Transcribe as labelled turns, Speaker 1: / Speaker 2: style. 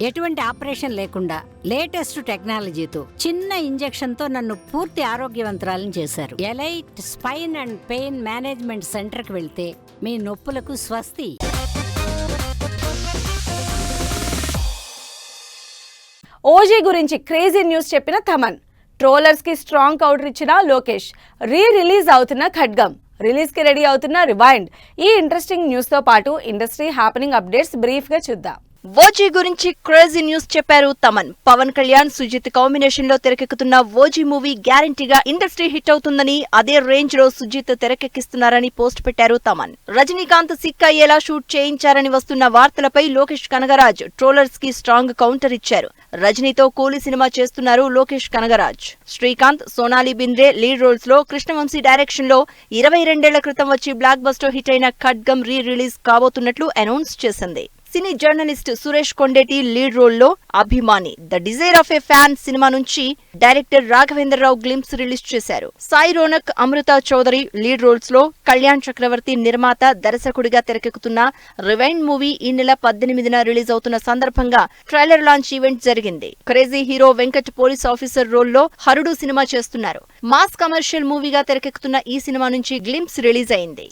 Speaker 1: ఎటువంటి ఆపరేషన్ లేకుండా లేటెస్ట్ టెక్నాలజీతో చిన్న ఇంజెక్షన్ తో నన్ను పూర్తి ఆరోగ్యవంతురాలను చేశారు. Elite spine and pain management centre కి వెళ్తే మీ నొప్పులకు స్వస్తి.
Speaker 2: ఓజీ గురించి క్రేజీ న్యూస్ చెప్పిన తమన్, ట్రోలర్స్ కి స్ట్రాంగ్ కౌంటర్ ఇచ్చిన లోకేష్, రిలీజ్ అవుతున్న ఖడ్గం, రిలీజ్ కి రెడీ అవుతున్న రివైండ్. ఈ ఇంట్రెస్టింగ్ న్యూస్ తో పాటు ఇండస్ట్రీ హ్యాపెనింగ్ అప్డేట్స్ బ్రీఫ్ గా చూద్దాం.
Speaker 3: ఓజీ గురించి క్రేజీ న్యూస్ చెప్పారు తమన్. పవన్ కళ్యాణ్, సుజిత్ కాంబినేషన్ లో తెరకెక్కుతున్న ఓజీ మూవీ గ్యారంటీగా ఇండస్ట్రీ హిట్ అవుతుందని, అదే రేంజ్ లో సుజిత్ తెరకెక్కిస్తున్నారని పోస్ట్ పెట్టారు తమన్. రజనీకాంత్ సిక్ అయ్యేలా షూట్ చేయించారని వస్తున్న వార్తలపై లోకేష్ కనగరాజ్ ట్రోలర్స్ కి స్ట్రాంగ్ కౌంటర్ ఇచ్చారు. రజనీతో కూలీ సినిమా చేస్తున్నారు లోకేష్ కనగరాజ్. శ్రీకాంత్, సోనాలి బింద్రే లీడ్ రోల్స్ లో కృష్ణవంశీ డైరెక్షన్ లో 22 ఏళ్ల క్రితం వచ్చి బ్లాక్ బస్టర్ హిట్ అయిన ఖడ్గం రిలీజ్ కాబోతున్నట్లు అనౌన్స్ చేసింది. Cine journalist Suresh Kondeti lead role లో Abhimani, the desire of a fan cinema నుంచి డైరెక్టర్ రాఘవేంద్రరావు గ్లింప్స్ రిలీజ్ చేశారు. సాయి రోనక్, అమృత చౌదరి లీడ్ రోల్స్ లో కళ్యాణ్ చక్రవర్తి నిర్మాత, దర్శకుడిగా తెరకెక్కుతున్న రివైండ్ మూవీ ఈ నెల 18న రిలీజ్ అవుతున్న సందర్భంగా ట్రైలర్ లాంచ్ ఈవెంట్ జరిగింది. Crazy hero Venkat police officer role లో హరుడు సినిమా చేస్తున్నారు. మాస్ కమర్షియల్ మూవీగా తెరకెక్కుతున్న ఈ సినిమా నుంచి గ్లింప్స్ రిలీజ్ అయింది.